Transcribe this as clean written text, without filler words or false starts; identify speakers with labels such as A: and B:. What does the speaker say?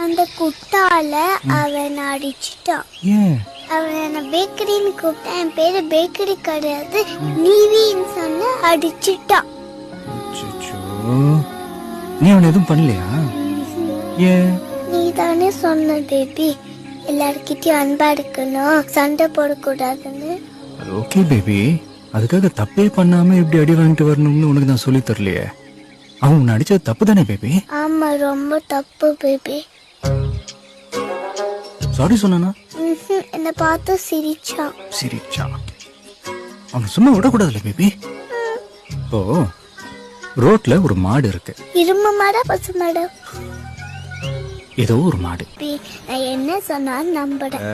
A: அந்த குட்டால அவன் அடிச்சிட்டான். அவன் என்ன பேக்கரின்னு கூப்பிட்டா என் பேரு பேக்கரி கிடையாது நீவின்னு சொன்ன அடிச்சிட்டான்.
B: நீ அவன் எதுவும் பண்ணலையா?
A: நீ தானே சொன்ன பேபி எல்லார்கிட்டயும் அன்பா இருக்கணும், சண்டை போடக்கூடாதுன்னு.
B: ஓகே பேபி, அதுக்காக தப்பே பண்ணாம இப்படி அடி வாங்கிட்டு வரணும்னு உனக்கு நான் சொல்லி தரலையே. அவன் உன்னை அடிச்சது தப்பு தானே பேபி?
A: ஆமா, ரொம்ப தப்பு பேபி.
B: சாரி சொன்னா?
A: என்ன பார்த்து சிரிச்சான்.
B: சிரிச்சா? அவன் சும்மா விடக்கூடாதுல்ல பேபி. இப்போ ரோட்ல ஒரு மாடு இருக்கு.
A: இரும்பு மாடா பசு மாடா?
B: ஏதோ ஒரு மாடு.
A: நான் என்ன சொன்னாலும் நம்புறேன்.